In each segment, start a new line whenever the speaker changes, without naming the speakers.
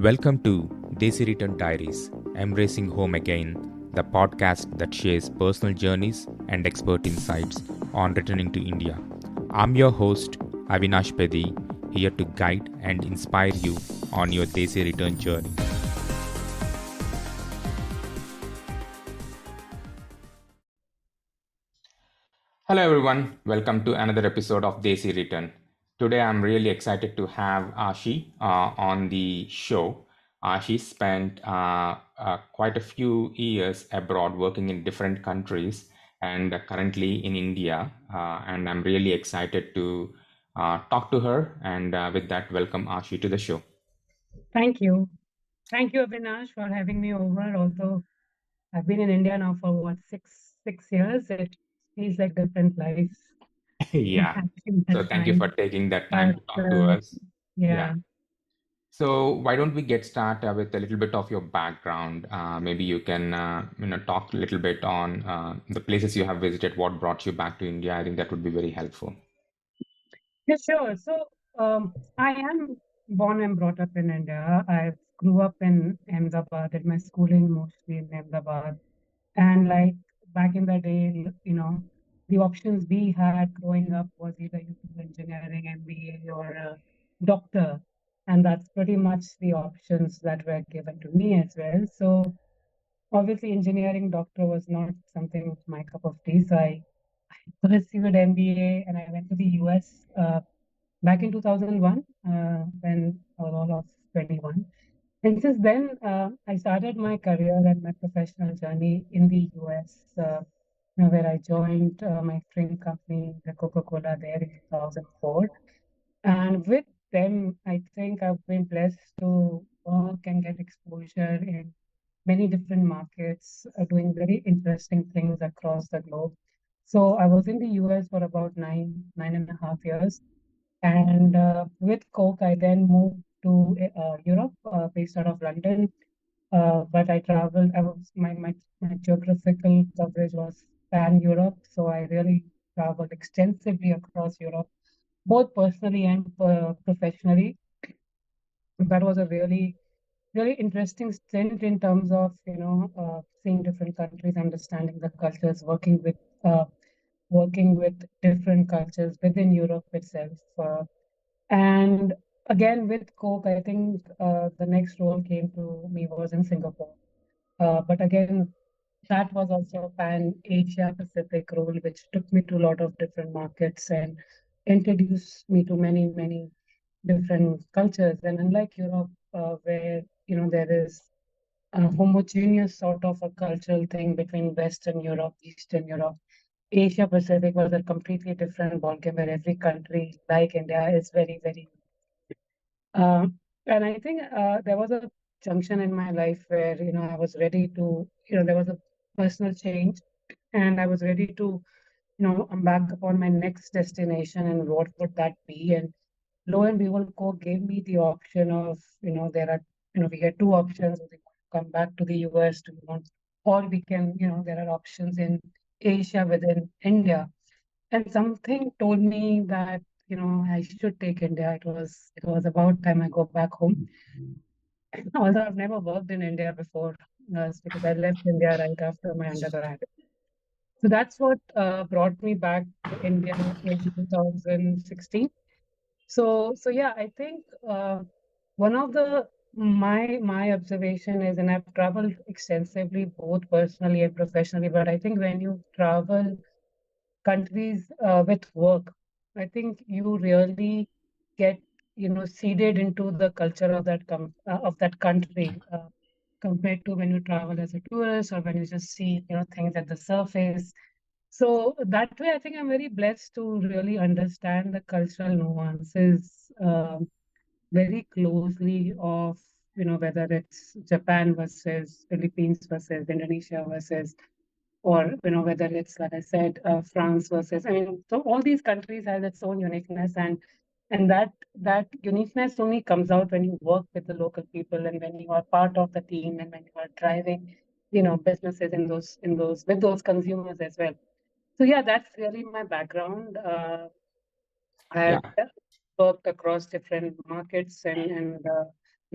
Welcome to Desi Return Diaries, Embracing Home Again, the podcast that shares personal journeys and expert insights on returning to India. I'm your host, Avinash Pedi, here to guide and inspire you on your Desi return journey. Hello everyone, welcome to another episode of Desi Return. Today I'm really excited to have Aashi on the show. Aashi spent quite a few years abroad working in different countries and currently in India. And I'm really excited to talk to her. And with that, welcome Aashi to the show.
Thank you. Thank you, Avinash, for having me over. Although I've been in India now for what, six years, it feels like different lives
Yeah.
in
So
that
thank you for
time.
taking that time
But
to talk to us. Yeah.
yeah,
So why don't we get started with a little bit of your background? Maybe you can, talk a little bit on the places you have visited, what brought you back to India. I think that would be very helpful.
yeah, sure. So I am born and brought up in India. I grew up in Ahmedabad, did my schooling mostly in Ahmedabad. And like back in the day, the options we had growing up was either you do engineering, MBA, or a doctor. And that's pretty much the options that were given to me as well. So obviously, engineering doctor was not something of my cup of tea. So I pursued MBA and I went to the US back in 2001 when I was all of 21. And since then, I started my career and my professional journey in the US, where I joined my drink company, the Coca-Cola, there in 2004. And with them, I think I've been blessed to work and get exposure in many different markets, doing very interesting things across the globe. So I was in the US for about 9.5 years. And with Coke, I then moved to Europe, based out of London. But I traveled, my geographical coverage was pan Europe. So I really traveled extensively across Europe, both personally and professionally. That was a really interesting stint in terms of, seeing different countries, understanding the cultures, working with different cultures within Europe itself. And again, with Coke, I think the next role came to me was in Singapore. But again, that was also a pan Asia Pacific role, which took me to a lot of different markets and introduced me to many different cultures. And unlike Europe, where there is a homogeneous sort of a cultural thing between Western Europe, Eastern Europe, Asia Pacific was a completely different ballgame where every country, like India, is very. Uh, and I think there was a junction in my life where, I was ready to, there was a personal change and I was ready to, embark upon my next destination and what would that be? And lo and behold, Coke gave me the option of, we get two options. We come back to the US to, or we can, there are options in Asia within India. And something told me that, I should take India. It was about time I go back home. Although I've never worked in India before, it's because I left India right after my undergrad. So that's what brought me back to India in 2016. So yeah, I think one of the my observation is, and I've traveled extensively, both personally and professionally, but I think when you travel countries with work, I think you really get, seeded into the culture of of that country, compared to when you travel as a tourist or when you just see, things at the surface. So that way, I think I'm very blessed to really understand the cultural nuances very closely of, whether it's Japan versus Philippines versus Indonesia versus, or whether it's, like I said, France versus, I mean, so all these countries has its own uniqueness, and that uniqueness only comes out when you work with the local people and when you are part of the team and when you are driving, businesses in those with those consumers as well. So yeah, that's really my background.
Yeah.
I've worked across different markets and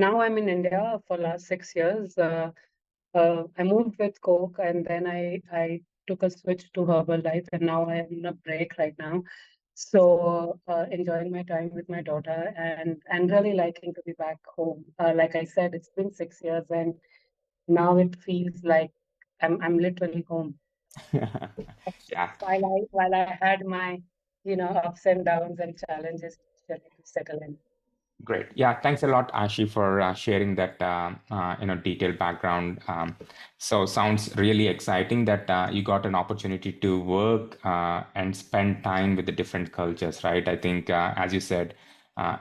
now I'm in India for last 6 years. I moved with Coke, and then I took a switch to Herbalife, and now I am in a break right now. So enjoying my time with my daughter, and really liking to be back home. Like I said, it's been 6 years, and now it feels like I'm literally home.
Yeah.
While I had my ups and downs and challenges to settle in.
Great. Yeah, thanks a lot, Ashi, for sharing that detailed background. So sounds really exciting that you got an opportunity to work and spend time with the different cultures, right? I think, as you said, uh,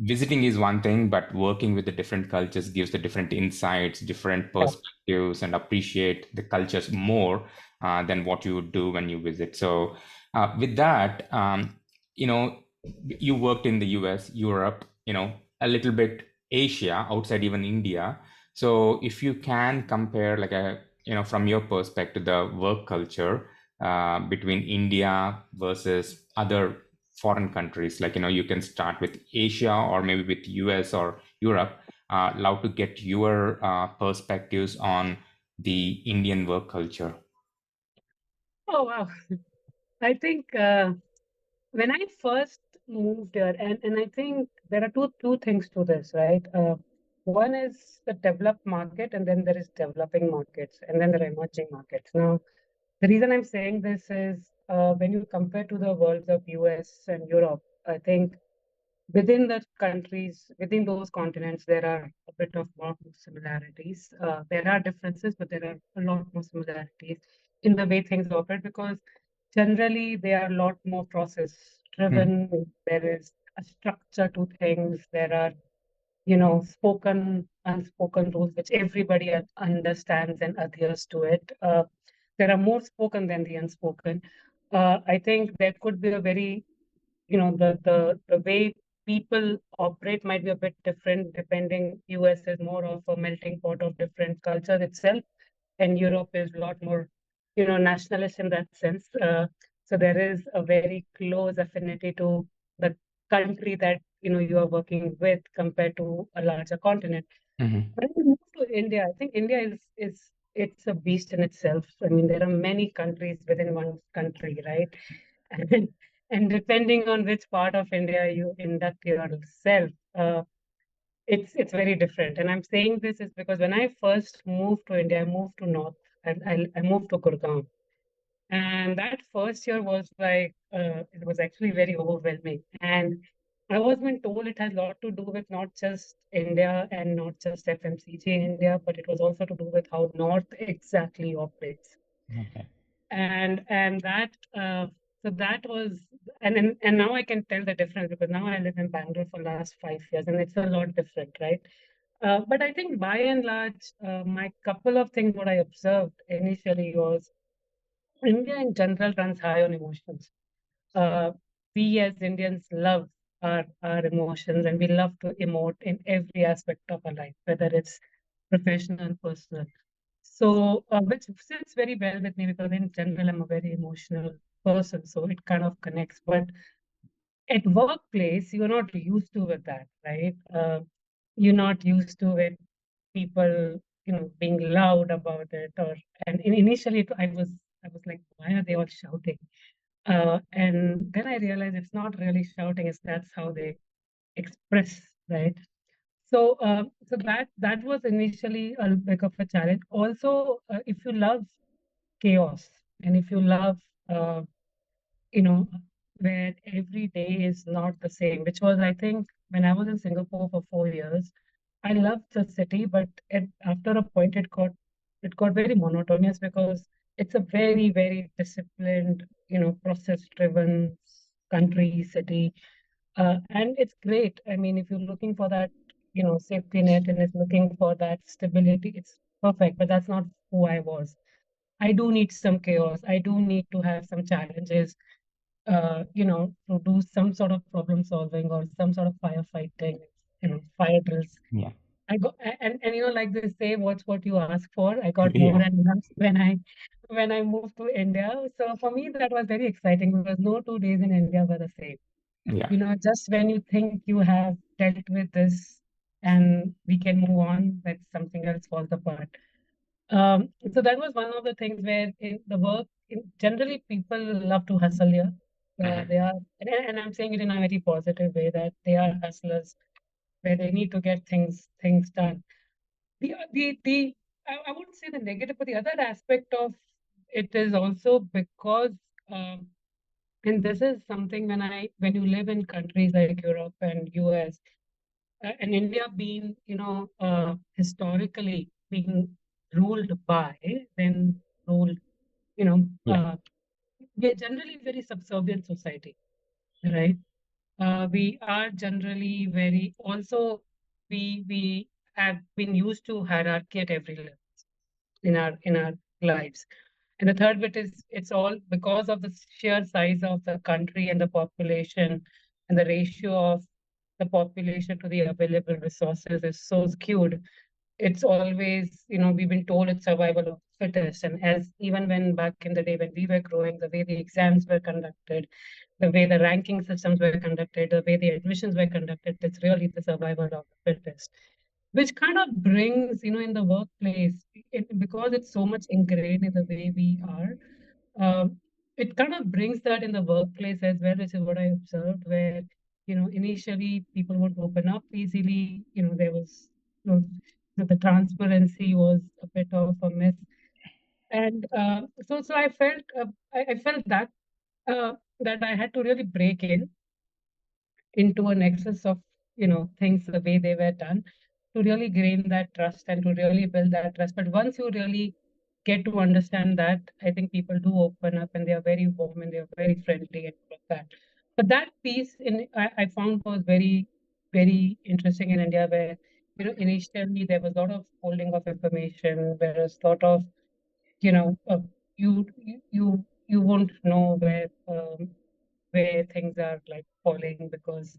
visiting is one thing, but working with the different cultures gives the different insights, different
Yeah.
perspectives, and appreciate the cultures more than what you would do when you visit. So, with that, you worked in the US, Europe, a little bit Asia, outside even India. So if you can compare, like from your perspective, the work culture between India versus other foreign countries, like you can start with Asia or maybe with US or Europe. Love to get your perspectives on the Indian work culture.
Oh wow. I think when I first moved here, and I think there are two things to this, right? One is the developed market, and then there is developing markets, and then there are emerging markets. Now, the reason I'm saying this is when you compare to the worlds of US and Europe, I think within the countries, within those continents, there are a bit of more similarities. There are differences, but there are a lot more similarities in the way things operate because generally they are a lot more process
Mhm.
driven. There is a structure to things. There are, spoken, unspoken rules which everybody understands and adheres to it. There are more spoken than the unspoken. I think there could be a very the way people operate might be a bit different depending. US is more of a melting pot of different cultures itself, and Europe is a lot more nationalist in that sense. So there is a very close affinity to the country that you are working with compared to a larger continent.
Mhm.
When we move to India, I think India is it's a beast in itself. I mean, there are many countries within one country, right? And, and depending on which part of India you induct yourself, it's very different. And I'm saying this is because when I first moved to India, I moved to North, and I moved to Gurgaon. And that first year was like, it was actually very overwhelming. And I was being told it has a lot to do with not just India and not just FMCG in India, but it was also to do with how North exactly operates.
Okay.
And that so that was and now I can tell the difference because now I live in Bangalore for last 5 years and it's a lot different, right? But I think by and large, my couple of things what I observed initially was India in general runs high on emotions. Uh, we as Indians love our emotions and we love to emote in every aspect of our life, whether it's professional and personal. So, which sits very well with me because in general, I'm a very emotional person. So it kind of connects. But at workplace, you're not used to with that, right? You're not used to it, people, being loud about it. And initially, I was like, why are they all shouting? And then I realized it's not really shouting; it's that's how they express, right? So that was initially a bit of a challenge. Also, if you love chaos and if you love, uh, you know, where every day is not the same, which was, I think, when I was in Singapore for 4 years, I loved the city, but after a point, it got very monotonous because it's a very, very disciplined, process-driven country, city, and it's great. I mean, if you're looking for that, safety net and is looking for that stability, it's perfect. But that's not who I was. I do need some chaos. I do need to have some challenges, to do some sort of problem solving or some sort of firefighting, fire drills.
Yeah.
I got and like they say, what's what you ask for. I got more
Yeah.
and more when I moved to India. So for me, that was very exciting because no 2 days in India were the same.
Yeah.
Just when you think you have dealt with this and we can move on, let something else falls apart. So that was one of the things where in the work, generally people love to hustle here.
Hmm.
They are, and I'm saying it in a very positive way that they are hustlers where they need to get things done. The I wouldn't say the negative, but the other aspect of it is also because, um, and this is something when you live in countries like Europe and US, and India being, historically being ruled by, then ruled, you know,
Yeah.
we're generally very subservient society, right? We are generally very also we have been used to hierarchy at every level in our lives. And the third bit is it's all because of the sheer size of the country and the population, and the ratio of the population to the available resources is so skewed. It's always, we've been told it's survival of the fittest. And as even when back in the day when we were growing, the way the exams were conducted, the way the ranking systems were conducted, the way the admissions were conducted, it's really the survival of the fittest, which kind of brings, in the workplace, because it's so much ingrained in the way we are. It kind of brings that in the workplace as well, which is what I observed, where, initially people would open up easily. There was, the transparency was a bit of a myth. And so I felt that I had to really break into a nexus of, things the way they were done to really gain that trust and to really build that trust. But once you really get to understand that, I think people do open up and they are very warm and they are very friendly and all of that. But that piece I found was very, very interesting in India, where, initially there was a lot of holding of information, whereas a lot of, you know, uh, you won't know where things are like falling because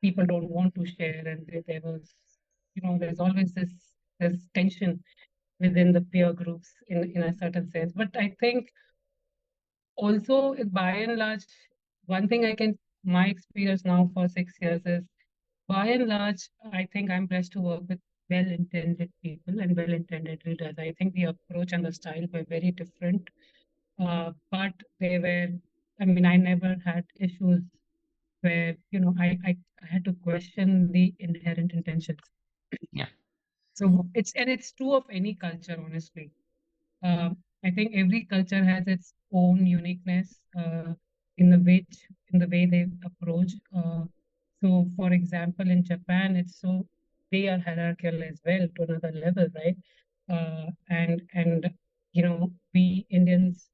people don't want to share, and there was, there's always this tension within the peer groups in a certain sense. But I think also, by and large, one thing I can, my experience now for 6 years is, by and large, I think I'm blessed to work with well-intended people and well-intended leaders. I think the approach and the style were very different, but they were, I mean, I never had issues where, I had to question the inherent intentions.
Yeah.
So it's true of any culture, honestly. I think every culture has its own uniqueness, in the way they approach. So, for example, in Japan, they are hierarchical as well to another level, right? And we Indians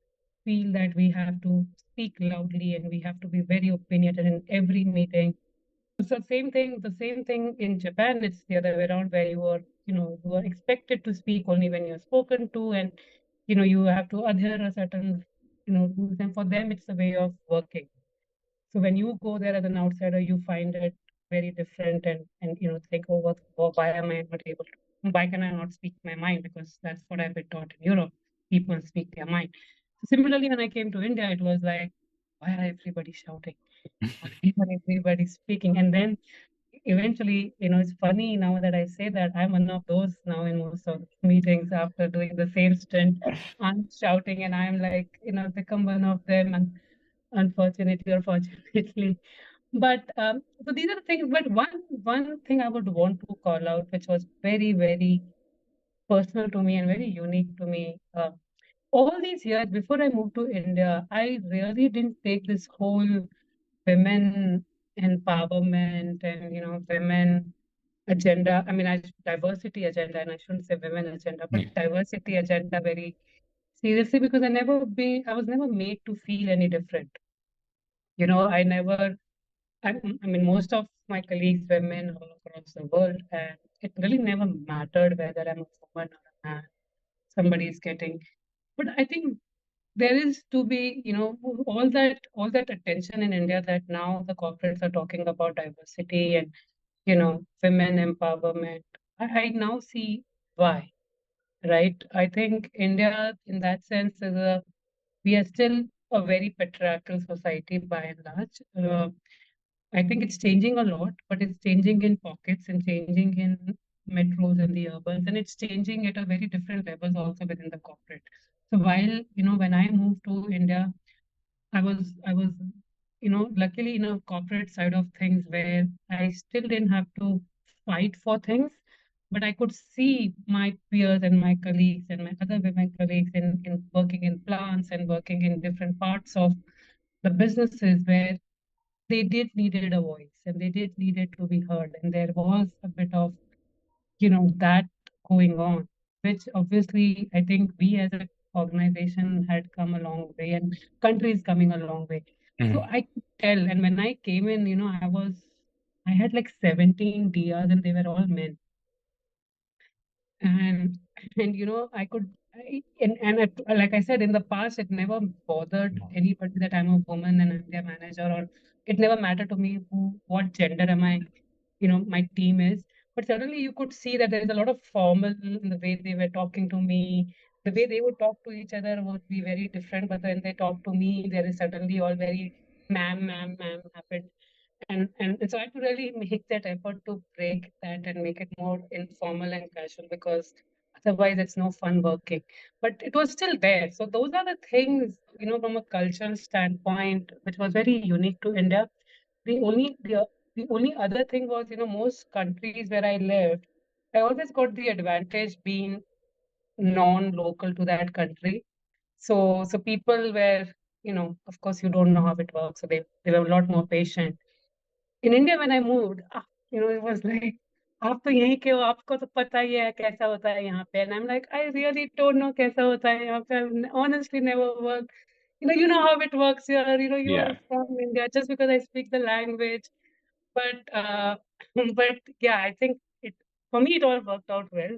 feel that we have to speak loudly and we have to be very opinionated in every meeting. So the same thing in Japan, it's the other way around, where you are expected to speak only when you're spoken to, and you have to adhere a certain, rules. And for them, it's a way of working. So when you go there as an outsider, you find it very different, and think, oh, why am I not able to? Why can I not speak my mind? Because that's what I've been taught in Europe. People speak their mind. So similarly, when I came to India, it was like, why are everybody shouting? Why are everybody speaking? And then eventually, it's funny now that I say that I'm one of those now in most of the meetings after doing the sales stint. I'm shouting and I'm like, become one of them, and unfortunately or fortunately. But so these are the things. But one thing I would want to call out, which was very, very personal to me and very unique to me. All these years before I moved to India, I really didn't take this whole women empowerment and women agenda. I mean, diversity agenda, and I shouldn't say women agenda, but
Yeah.
diversity agenda very seriously, because I was never made to feel any different. I never. I mean, most of my colleagues were men all across the world, and it really never mattered whether I'm a woman or a man. Somebody is getting. But I think there is to be, all that attention in India that now the corporates are talking about diversity and, women empowerment. I now see why, right? I think India, in that sense, we are still a very patriarchal society by and large. I think it's changing a lot, but it's changing in pockets and changing in metros and the urbans, and it's changing at a very different levels also within the corporate. So while, when I moved to India, I was, luckily in a corporate side of things where I still didn't have to fight for things, but I could see my peers and my colleagues and my other women colleagues in working in plants and working in different parts of the businesses where they did needed a voice and they did needed to be heard. And there was a bit of, that going on, which obviously I think we as an organization had come a long way and country is coming a long way. So
Mhm.
I could tell. And when I came in, I had like 17 DRs and they were all men. And I could like I said in the past, it never bothered anybody that I'm a woman and I'm their manager, or it never mattered to me what gender am I, my team is. But suddenly you could see that there is a lot of formal in the way they were talking to me. The way they would talk to each other would be very different, but when they talk to me, there is suddenly all very ma'am happened. And so I had to really make that effort to break that and make it more informal and casual, because otherwise it's no fun working. But it was still there. So those are the things, from a cultural standpoint, which was very unique to India. The only other thing was, most countries where I lived, I always got the advantage being non-local to that country. So people were, of course, you don't know how it works, so they were a lot more patient. In India, when I moved, it was like, आप तो यहीं के हो, आपको तो पता ही है कैसा होता है यहाँ पे. And I'm like, I really don't know कैसा होता है यहाँ पे. I've honestly never worked. You know how it works here. You are
Yeah,
from India just because I speak the language. But but yeah, I think for me it all worked out well.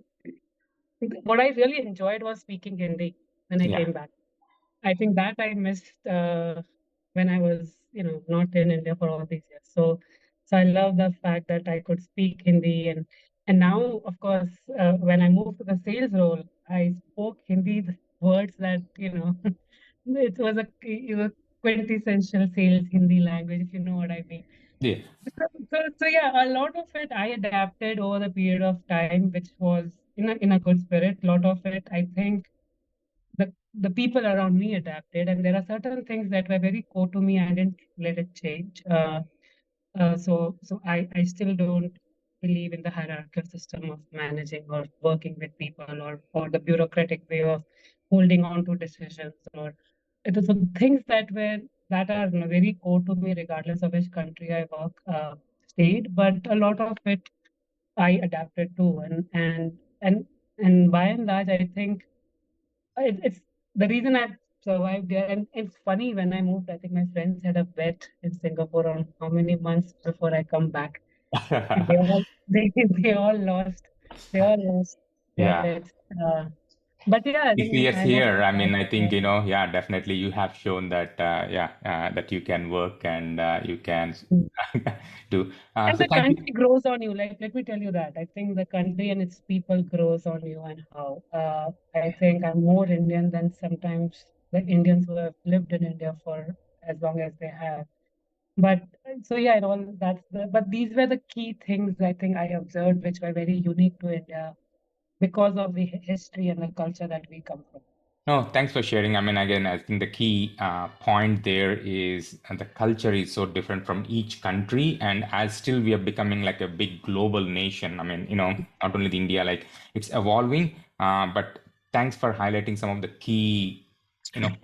What I really enjoyed was speaking Hindi when I
yeah.
came back. I think that I missed when I was, not in India for all these years. So I love the fact that I could speak Hindi, and now, of course, when I moved to the sales role, I spoke Hindi, the words that, it was quintessential sales Hindi language, if you know what I mean.
Yeah.
So yeah, a lot of it I adapted over the period of time, which was in a good spirit. A lot of it, I think the people around me adapted, and there are certain things that were very core to me. I didn't let it change. So I still don't believe in the hierarchical system of managing or working with people, or the bureaucratic way of holding on to decisions, or it was some things that are very core to me regardless of which country I work stayed. But a lot of it I adapted to, and by and large, I think it's the reason I've survived there. And it's funny, when I moved, I think my friends had a bet in Singapore on how many months before I come back, and they all they all lost. They all lost their
Yeah.
bets. But yeah, I
Six
think
years
I have
here, I mean,
survived
I think,
there.
yeah, definitely you have shown that, that you can work and you can do.
And
So
the
thank you.
country grows on you. Like, let me tell you that. I think the country and its people grows on you, and how. I think I'm more Indian than sometimes the Indians who have lived in India for as long as they have. But so yeah, and all but these were the key things I think I observed, which were very unique to India because of the history and the culture that we come from.
No, thanks for sharing. I mean, again, I think the key point there is the culture is so different from each country, and as still we are becoming like a big global nation. I mean, not only the India, like it's evolving. But thanks for highlighting some of the key,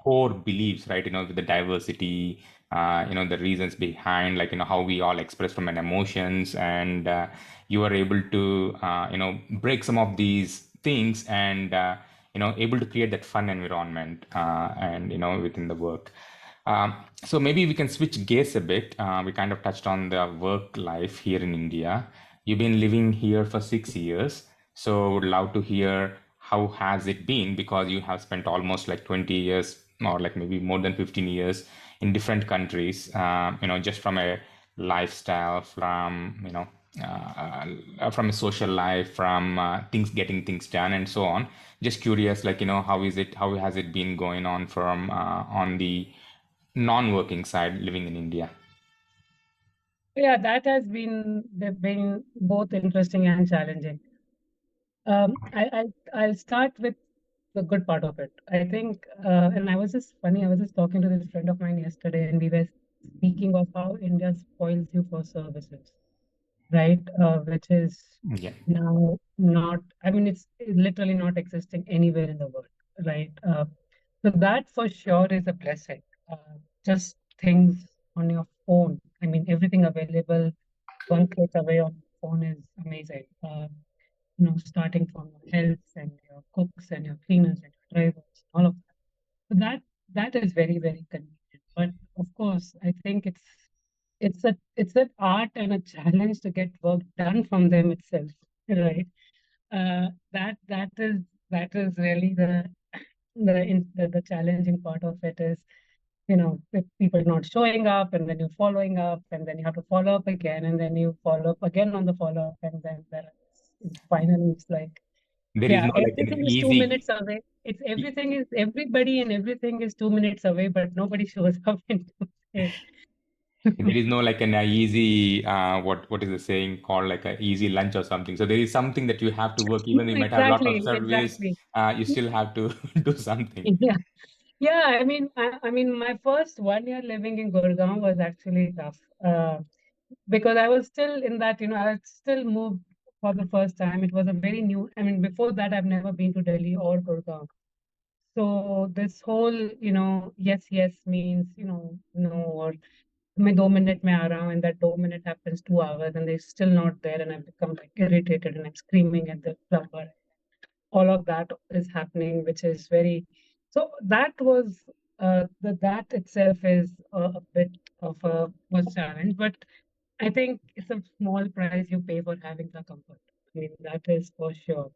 core beliefs, right? With the diversity, the reasons behind, like how we all express from an emotions, and you are able to, break some of these things and. Able to create that fun environment and within the work. So maybe we can switch gears a bit. We kind of touched on the work life here in India. You've been living here for 6 years, so would love to hear how has it been, because you have spent almost like 20 years or like maybe more than 15 years in different countries. Just from a lifestyle, from a social life, from things, getting things done, and so on. Just curious, like how has it been going on from on the non-working side living in India?
Yeah, that has been they've been both interesting and challenging. I'll start with the good part of it. I think, and I was just funny. I was just talking to this friend of mine yesterday, and we were speaking of how India spoils you for services, right? Which is
Yeah.
now not. I mean, it's literally not existing anywhere in the world, right? So that for sure is a blessing. Just things on your phone. I mean, everything available one click away on phone is amazing. Starting from your helps and your cooks and your cleaners and your drivers, all of that. So that is very, very convenient. But of course, I think it's an art and a challenge to get work done from them itself, right? That is really the challenging part of it is, with people not showing up and then you're following up and then you have to follow up again and then you follow up again on the follow up and then finally it's like,
There is
yeah,
no like an
everything is two
easy.
minutes away. It's everything is everybody and everything is 2 minutes away, but nobody shows up in 2 minutes.
There is no like an easy what is the saying called like a easy lunch or something. So there is something that you have to work, even you might have a lot of
Exactly,
service,
exactly.
you still have to do something.
Yeah. Yeah, I mean, my first 1 year living in Gurgaon was actually tough, because I was still in that, I had still moved for the first time. It was a very new, I mean, before that, I've never been to Delhi or Gurgaon. So this whole, yes, yes means, no, or मैं 2 minute में आ रहा हूँ, and that 2 minute happens 2 hours, and they're still not there, and I've become like irritated, and I'm screaming at the plumber. All of that is happening, which is very. So that itself is a bit of a was challenge, but I think it's a small price you pay for having the comfort. I mean, that is for sure.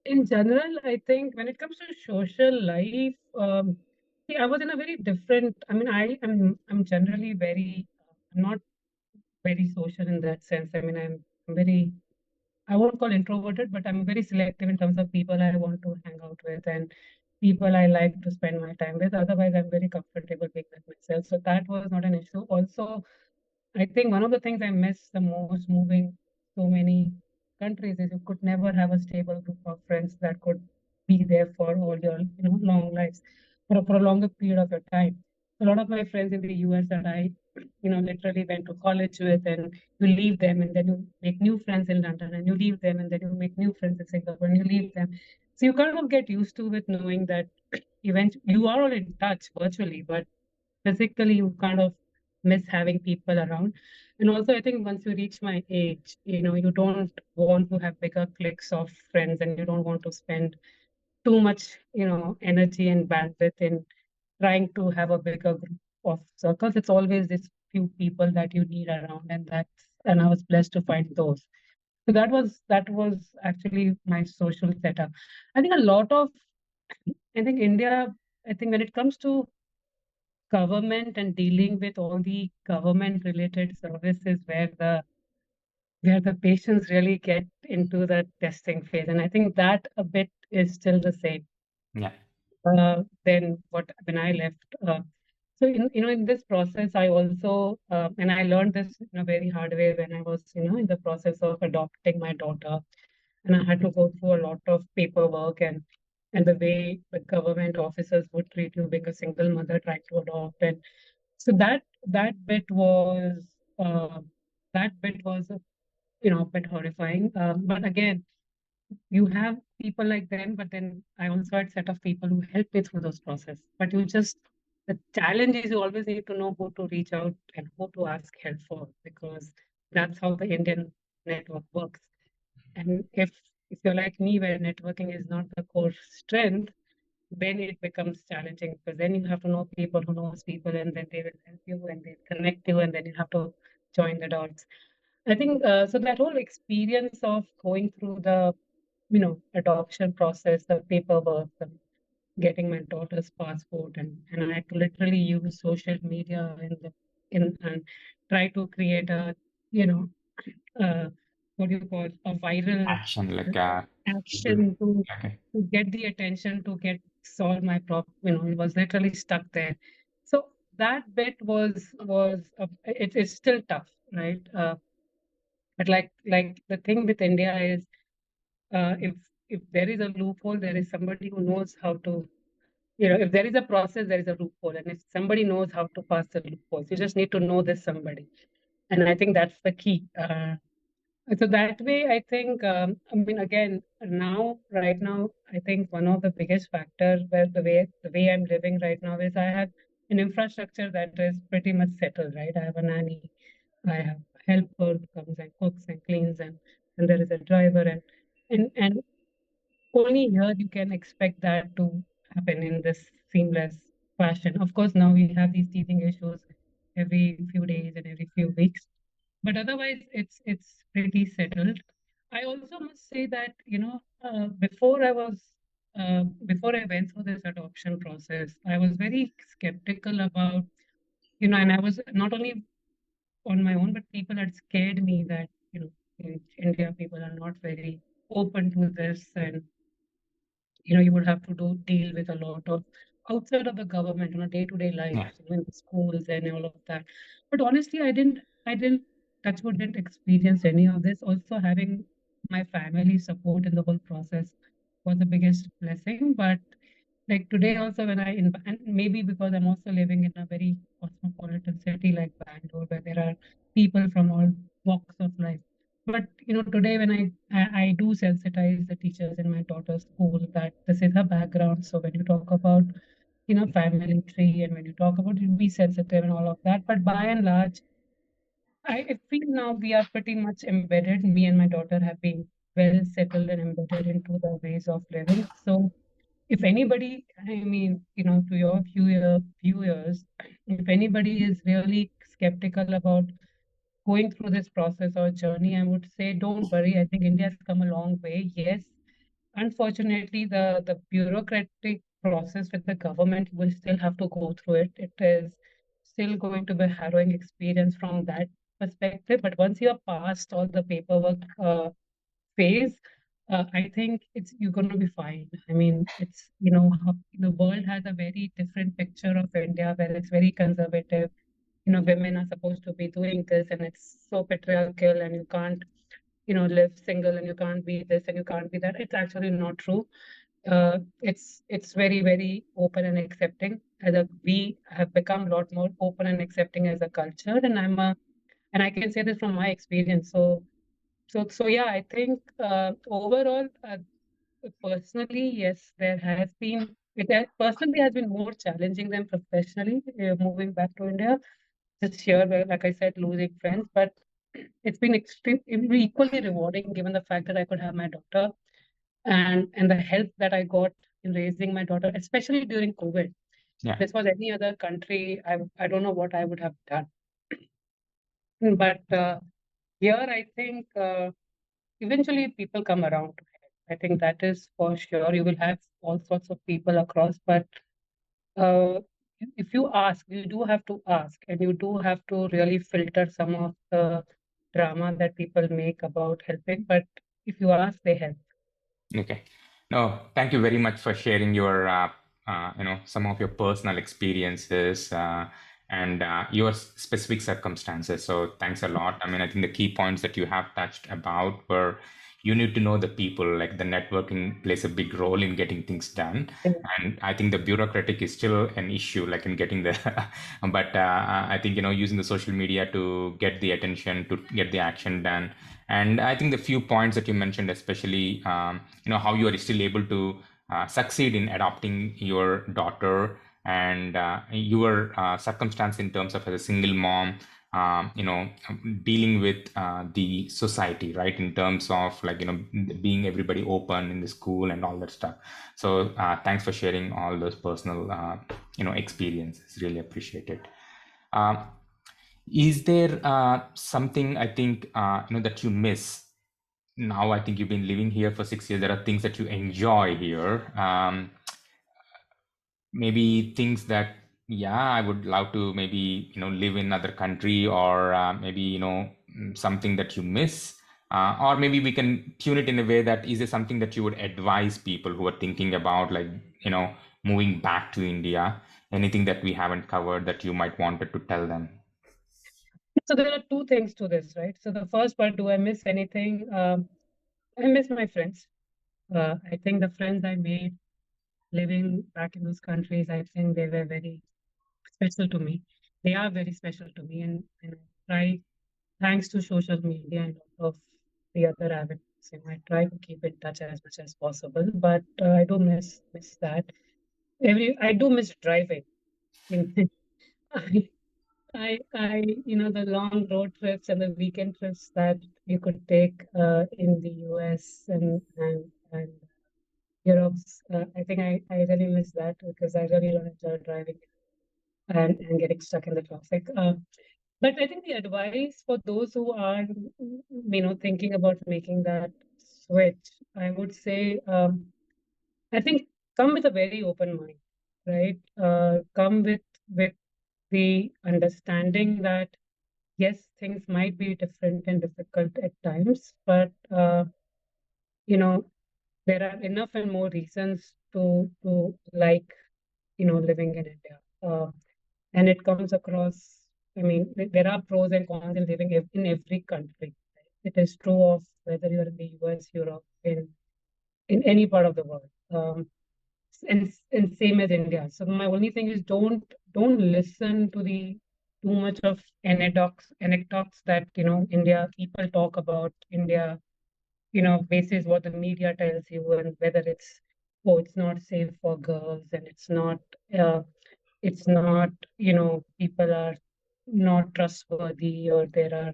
In general, I think when it comes to social life, see, I was in a very different. I mean, I'm generally very I'm not very social in that sense. I mean, I'm very I won't call introverted, but I'm very selective in terms of people I want to hang out with and people I like to spend my time with. Otherwise, I'm very comfortable being with myself. So that was not an issue. Also, I think one of the things I miss the most moving so many countries is you could never have a stable group of friends that could be there for all your long lives for a longer period of your time. A lot of my friends in the US that I literally went to college with, and you leave them and then you make new friends in London, and you leave them and then you make new friends in Singapore, and you leave them. So you kind of get used to it knowing that eventually you are all in touch virtually, but physically you kind of miss having people around. And also I think once you reach my age, you don't want to have bigger cliques of friends, and you don't want to spend too much energy and bandwidth in trying to have a bigger group of circles. It's always these few people that you need around, and I was blessed to find those. So that was actually my social setup. I think a lot of I think India, I think when it comes to government and dealing with all the government related services where the patients really get into the testing phase. And I think that a bit is still the same
Yeah.
than what when I left. So in this process, I also and I learned this in a very hard way when I was in the process of adopting my daughter, and I had to go through a lot of paperwork and the way the government officers would treat you being a single mother trying to adopt. And so that bit was uh, a bit horrifying. But again, you have people like them, but then I also had set of people who helped me through those process. But the challenge is you always need to know who to reach out and who to ask help for, because that's how the Indian network works. And if you're like me, where networking is not the core strength, then it becomes challenging, because then you have to know people who knows people, and then they will help you and they connect you, and then you have to join the dots. I think so. That whole experience of going through the adoption process, the paperwork, getting my daughter's passport, and I had to literally use social media in and try to create a you know uh, what do you call a viral
Action like
action
okay.
to get the attention to get solve my problem. It was literally stuck there. So that bit was it is still tough. right? But like the thing with India is, if there is a loophole, there is somebody who knows how to, if there is a process, there is a loophole, and if somebody knows how to pass the loopholes, you just need to know this somebody, and I think that's the key. So that way, I think, I mean, again, right now, I think one of the biggest factors where the way I'm living right now is I have an infrastructure that is pretty much settled, right? I have a nanny, I have a helper who comes and cooks and cleans, and there is a driver, and only here you can expect that to happen in this seamless fashion. Of course, now we have these teething issues every few days and every few weeks, but otherwise it's pretty settled. I also must say that before I went through this adoption process, I was very skeptical about, and I was not only on my own, but people had scared me that in India people are not very open to this, and you would have to deal with a lot of outside of the government, day-to-day life,
Yeah.
in the schools and all of that. But honestly, I didn't touch wood, didn't experience any of this. Also, having my family support in the whole process was the biggest blessing. But like today also, and maybe because I'm also living in a very cosmopolitan city like Bangalore, where there are people from all walks of life. But today when I do sensitize the teachers in my daughter's school that this is her background. So when you talk about family tree, and when you talk about it, be sensitive and all of that. But by and large, I feel now we are pretty much embedded. Me and my daughter have been well settled and embedded into the ways of living. So if anybody, I mean, to your viewers, if anybody is really skeptical about going through this process or journey, I would say don't worry. I think India has come a long way. Yes, unfortunately, the bureaucratic process with the government, you will still have to go through it. It is still going to be a harrowing experience from that perspective. But once you are past all the paperwork phase, I think you're going to be fine. I mean, the world has a very different picture of India where it's very conservative. Women are supposed to be doing this, and it's so patriarchal, and you can't, live single, and you can't be this, and you can't be that. It's actually not true. It's very, very open and accepting. We have become a lot more open and accepting as a culture, and I can say this from my experience. So yeah, I think overall, personally, yes, personally has been more challenging than professionally, moving back to India. Just here, where, like I said, losing friends, but it's been equally rewarding given the fact that I could have my daughter, and the help that I got in raising my daughter, especially during COVID. If
Yeah.
this was any other country, I don't know what I would have done. But here, I think eventually people come around to help. I think that is for sure. You will have all sorts of people across, but uh, if you ask, you do have to ask, and you do have to really filter some of the drama that people make about helping. But if you ask, they help.
Okay. No, thank you very much for sharing your, some of your personal experiences and your specific circumstances. So thanks a lot. I mean, I think the key points that you have touched about were you need to know the people, like the networking plays a big role in getting things done. And I think the bureaucratic is still an issue, like in getting the, but I think, using the social media to get the attention, to get the action done. And I think the few points that you mentioned, especially, how you are still able to succeed in adopting your daughter, and your circumstance in terms of as a single mom, dealing with the society, right? In terms of like, being everybody open in the school and all that stuff. So thanks for sharing all those personal, experiences. Really appreciate it. Um, is there something I think that you miss now? I think you've been living here for 6 years. There are things that you enjoy here. Maybe things that, yeah, I would love to maybe, live in another country, or maybe, something that you miss. Or maybe we can tune it in a way that is there something that you would advise people who are thinking about, like, moving back to India? Anything that we haven't covered that you might wanted to tell them?
So there are two things to this, right? So the first part, do I miss anything? I miss my friends. I think the friends I made living back in those countries, I think they were very special to me. They are very special to me, and I try, thanks to social media and all of the other avenues, I try to keep in touch as much as possible. But I do miss that. I do miss driving. In I, the long road trips and the weekend trips that you could take in the US and Europe's. I think I really miss that because I really don't enjoy driving and getting stuck in the traffic. But I think the advice for those who are, thinking about making that switch, I would say, I think come with a very open mind, right? Come with the understanding that yes, things might be different and difficult at times, but you know, there are enough and more reasons to like, living in India. And it comes across, there are pros and cons in living in every country. It is true of whether you're in the US, Europe, in any part of the world. And same as India. So my only thing is don't listen to the too much of anecdotes that India people talk about India, basis what the media tells you, and whether it's not safe for girls, and uh, it's not, people are not trustworthy, or there are,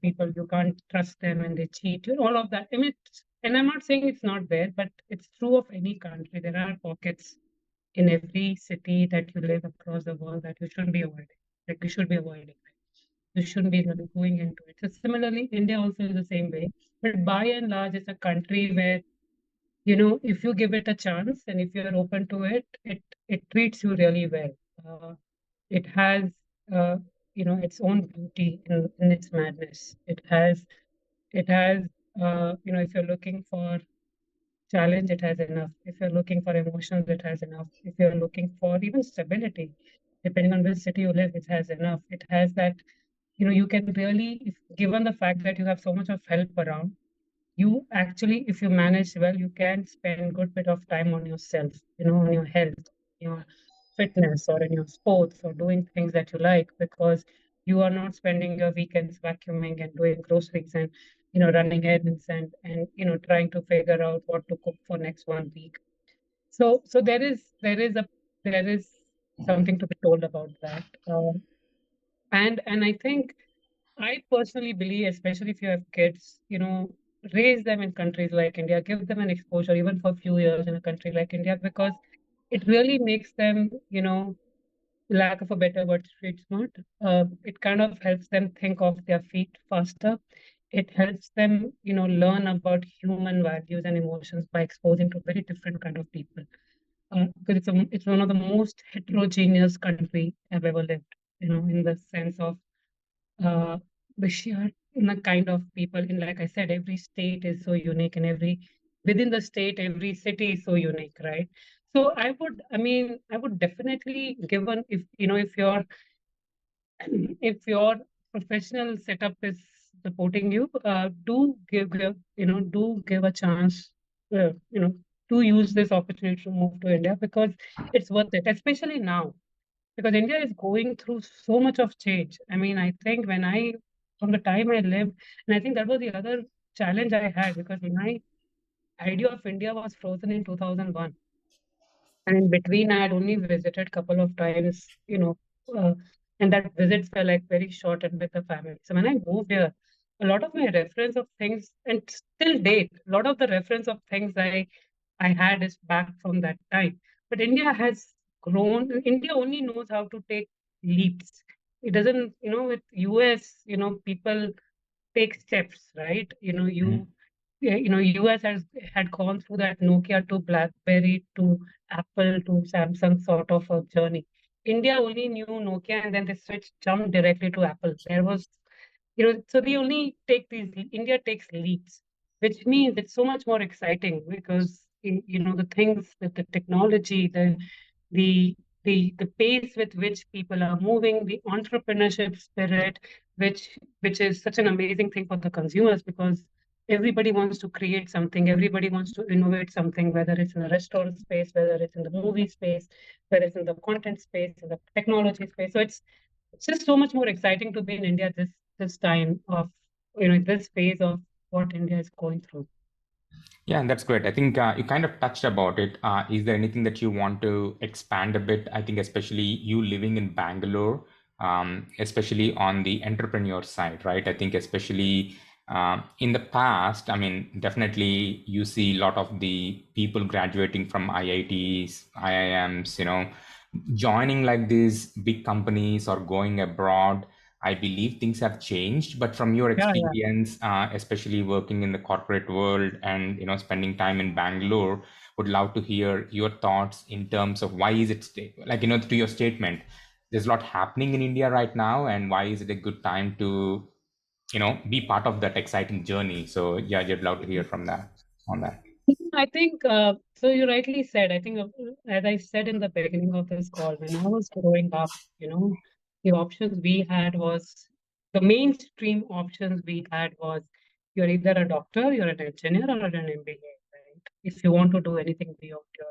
people you can't trust them and they cheat, and all of that. And I'm not saying it's not there, but it's true of any country. There are pockets in every city that you live across the world that you shouldn't be avoiding. Like you should be avoiding. You shouldn't be really going into it. So similarly, India also is the same way. But by and large, it's a country where, if you give it a chance and if you're open to it, it treats you really well. It has, uh, its own beauty in its madness. It has, if you're looking for challenge, it has enough. If you're looking for emotions, it has enough. If you're looking for even stability, depending on which city you live, it has enough. It has that, you can really, if given the fact that you have so much of help around, you actually, if you manage well, you can spend good bit of time on yourself, on your health, your fitness, or in your sports, or doing things that you like, because you are not spending your weekends vacuuming and doing groceries and running errands and trying to figure out what to cook for next 1 week. So there is something to be told about that. And I think I personally believe, especially if you have kids, raise them in countries like India, give them an exposure even for a few years in a country like India, because it really makes them, lack of a better word, street smart. It kind of helps them think off their feet faster. It helps them, learn about human values and emotions by exposing to very different kind of people. Because it's one of the most heterogeneous country I've ever lived, in the sense of uh, the sheer kind of people. In, like I said, every state is so unique, and within the state, every city is so unique, right? So I would definitely, given, if your professional setup is supporting you, do give a chance, to use this opportunity to move to India, because it's worth it, especially now, because India is going through so much of change. I think from the time I lived, and I think that was the other challenge I had, because my idea of India was frozen in 2001. And in between, I had only visited a couple of times, and that visits were like very short and with the family. So when I moved here, a lot of my reference of things, and still date, a lot of the reference of things I had is back from that time. But India has grown. India only knows how to take leaps. It doesn't, with US, people take steps, right? US had gone through that Nokia to BlackBerry to Apple to Samsung sort of a journey. India only knew Nokia, and then they switched, jumped directly to Apple. There was, so they only take these, India takes leaps, which means it's so much more exciting, because, the things, the technology, the the pace with which people are moving, the entrepreneurship spirit, which is such an amazing thing for the consumers because everybody wants to create something, everybody wants to innovate something, whether it's in the restaurant space, whether it's in the movie space, whether it's in the content space, in the technology space. So it's just so much more exciting to be in India this time of this phase of what India is going through.
Yeah, that's great. I think you kind of touched about it. Is there anything that you want to expand a bit? I think especially you living in Bangalore, especially on the entrepreneur side, right? I think especially in the past, I mean, definitely you see a lot of the people graduating from IITs, IIMs, joining like these big companies or going abroad. I believe things have changed, but from your
Yeah, yeah.
experience, especially working in the corporate world and spending time in Bangalore, would love to hear your thoughts in terms of why is it like to your statement. There's a lot happening in India right now, and why is it a good time to be part of that exciting journey? So yeah, I'd love to hear from that on that.
I think so. You rightly said. I think, as I said in the beginning of this call, when I was growing up, the options we had was the mainstream options we had was you're either a doctor, you're an engineer, or an MBA, right? If you want to do anything beyond your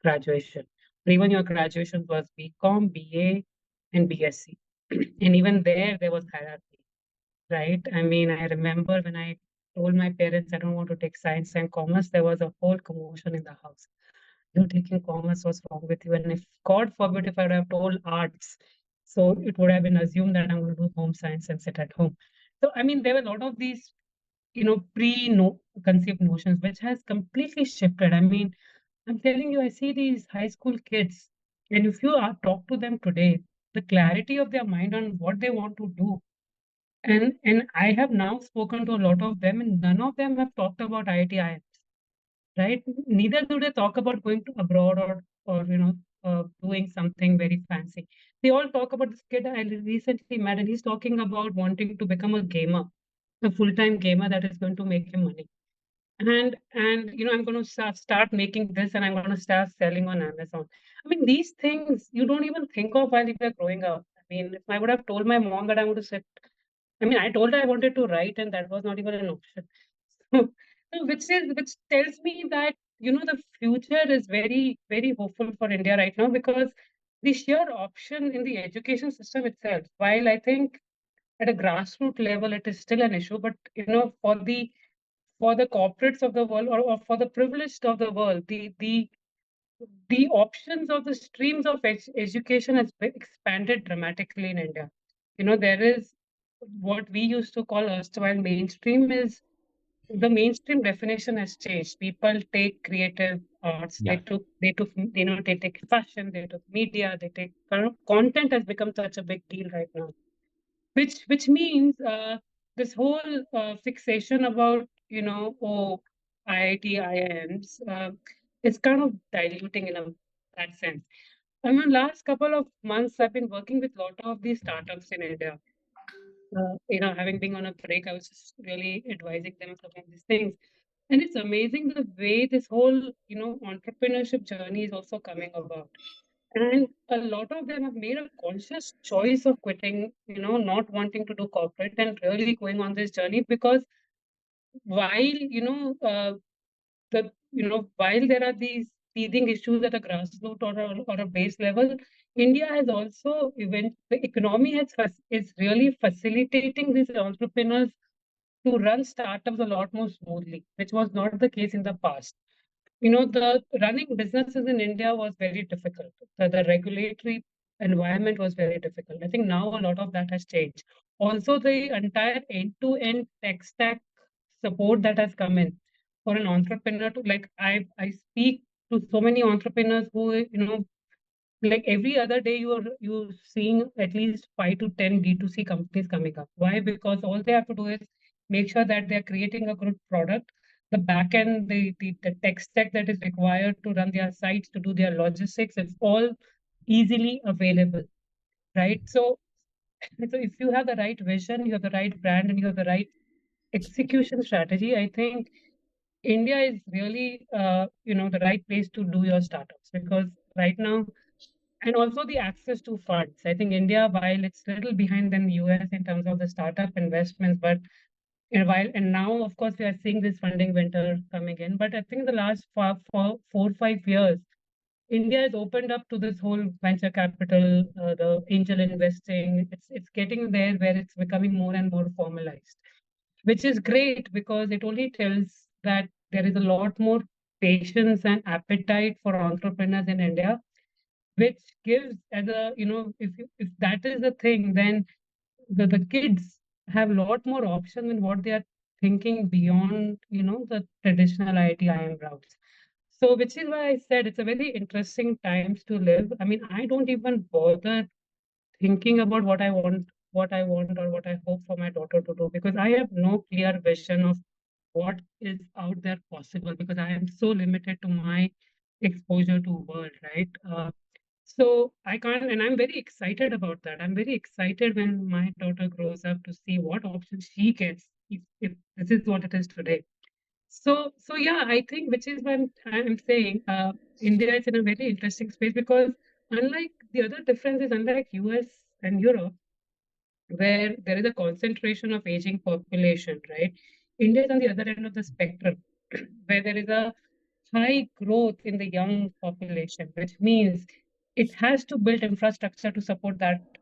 graduation, or even your graduation was BCom, BA, and BSc, and even there was hierarchy, right? I mean, I remember when I told my parents I don't want to take science and commerce, there was a whole commotion in the house. You're taking commerce, what's wrong with you? And if, God forbid, if I would have told arts, so it would have been assumed that I'm going to do home science and sit at home. So, I mean, there were a lot of these, conceived notions, which has completely shifted. I mean, I'm telling you, I see these high school kids, and if you talk to them today, the clarity of their mind on what they want to do and I have now spoken to a lot of them, and none of them have talked about IIT, right? Neither do they talk about going to abroad or doing something very fancy. They all talk about this kid I recently met, and he's talking about wanting to become a gamer, a full-time gamer that is going to make him money. And I'm going to start making this, and I'm going to start selling on Amazon. I mean, these things you don't even think of while you're growing up. I mean, if I would have told my mom that I want to sit, I mean, I told her I wanted to write, and that was not even an option. So which tells me that the future is very very hopeful for India right now because the sheer option in the education system itself. While I think at a grassroots level it is still an issue, but for the corporates of the world or for the privileged of the world, the options of the streams of education has expanded dramatically in India. There is what we used to call erstwhile mainstream is the mainstream definition has changed. People take creative arts,
Yeah.
they take fashion, they took media, they take content has become such a big deal right now. Which means this whole fixation about IIT, IIMs is kind of diluting in that sense. I mean, last couple of months, I've been working with a lot of these startups in India. Having been on a break, I was just really advising them some of these things. And it's amazing the way this whole, entrepreneurship journey is also coming about. And a lot of them have made a conscious choice of quitting, not wanting to do corporate and really going on this journey because while, while there are these teething issues at a grassroots or a base level, India has also the economy is really facilitating these entrepreneurs to run startups a lot more smoothly, which was not the case in the past. The running businesses in India was very difficult. The regulatory environment was very difficult. I think now a lot of that has changed. Also, the entire end-to-end tech stack support that has come in for an entrepreneur to like I speak to so many entrepreneurs who like every other day you're seeing at least 5 to 10 D2C companies coming up. Why? Because all they have to do is make sure that they're creating a good product. The back end, the tech stack that is required to run their sites, to do their logistics, it's all easily available, right? So if you have the right vision, you have the right brand, and you have the right execution strategy, I think India is really the right place to do your startups because right now and also the access to funds. I think India, while it's a little behind than the US in terms of the startup investments, but and now, of course, we are seeing this funding winter coming in. But I think the last 4 or 5 years, India has opened up to this whole venture capital, the angel investing. It's getting there where it's becoming more and more formalized, which is great because it only tells that there is a lot more patience and appetite for entrepreneurs in India, which gives as a if that is the thing, then the kids have a lot more options in what they are thinking beyond the traditional IIM routes. So which is why I said it's a very interesting times to live. I mean, I don't even bother thinking about what I want or what I hope for my daughter to do, because I have no clear vision of what is out there possible, because I am so limited to my exposure to world, right? So I can't, and I'm very excited about that. I'm very excited when my daughter grows up to see what options she gets if this is what it is today. So yeah, I think which is why I'm saying India is in a very interesting space, because unlike the other difference is, unlike US and Europe, where there is a concentration of aging population, right? India is on the other end of the spectrum, where there is a high growth in the young population, which means it has to build infrastructure to support that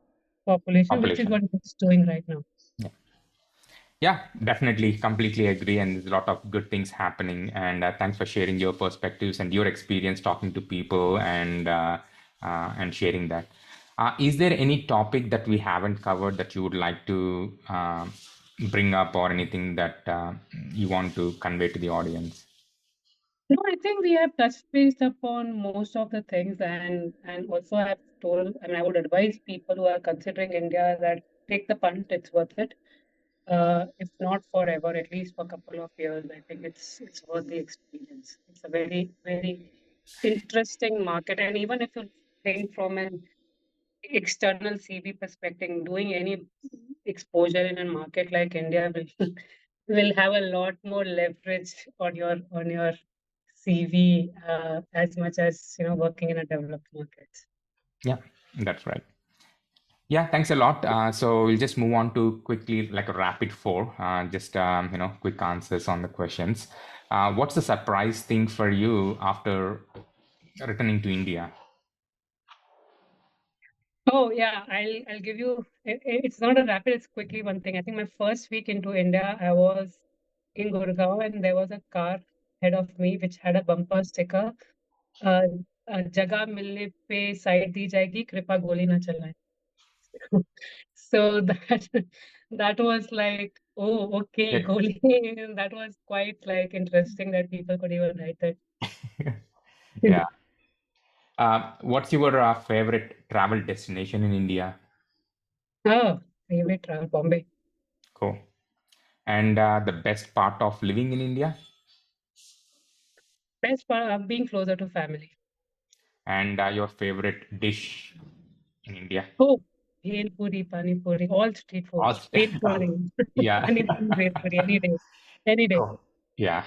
population, which is
Population.
what it's doing right now.
Yeah. Yeah, definitely, completely agree. And there's a lot of good things happening. And thanks for sharing your perspectives and your experience talking to people and sharing that. Is there any topic that we haven't covered that you would like to bring up, or anything that you want to convey to the audience?
No, I think we have touched base upon most of the things, and also I've told, I mean, I would advise people who are considering India that take the punt, it's worth it. If not forever, at least for a couple of years, I think it's worth the experience. It's a very, very interesting market. And even if you think from an external CV perspective, doing any exposure in a market like India will will have a lot more leverage on your CV, as much as working in a developed market.
Yeah, that's right. Yeah, thanks a lot. So we'll just move on to quickly, like a rapid four, just quick answers on the questions. What's the surprise thing for you after returning to India?
Oh yeah, I'll give you. It's not a rapid. It's quickly one thing. I think my first week into India, I was in Gurgaon, and there was a car ahead of me which had a bumper sticker. Uh, जगह मिलने पे side दी जाएगी, कृपा गोली ना चलाएं. So that was like, oh, okay,
Yeah.
goli. That was quite like interesting that people could even write that.
Yeah. What's your favorite travel destination in India?
Oh, favorite travel, Bombay.
Cool. And the best part of living in India?
Best part of being closer to family.
And your favorite dish in India?
Oh, bhel puri, pani puri, all street foods.
Aust-
Bhel puri,
yeah.
pani puri, bhel puri, any day, any day.
Cool. Yeah.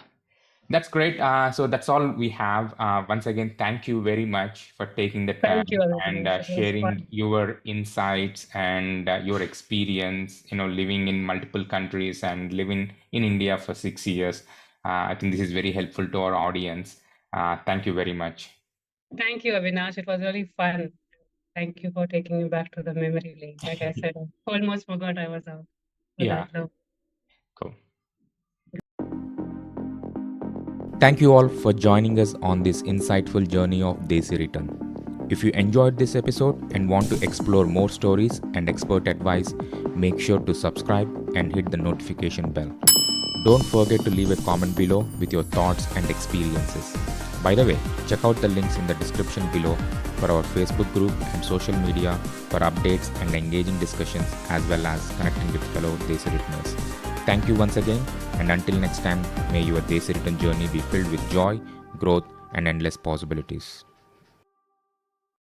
That's great. So that's all we have. Once again, thank you very much for taking the
Thank you,
time and
Avinash. It was
sharing
fun.
your insights and your experience, living in multiple countries and living in India for 6 years. I think this is very helpful to our audience. Thank you very much.
Thank you, Avinash. It was really fun. Thank you for taking me back to the memory lane. Like I said, I almost forgot I was out for
Yeah,
that long.
cool. Thank you all for joining us on this insightful journey of Desi Return. If you enjoyed this episode and want to explore more stories and expert advice, make sure to subscribe and hit the notification bell. Don't forget to leave a comment below with your thoughts and experiences. By the way, check out the links in the description below for our Facebook group and social media for updates and engaging discussions, as well as connecting with fellow Desi returners. Thank you once again, and until next time, may your Desi return journey be filled with joy, growth, and endless possibilities.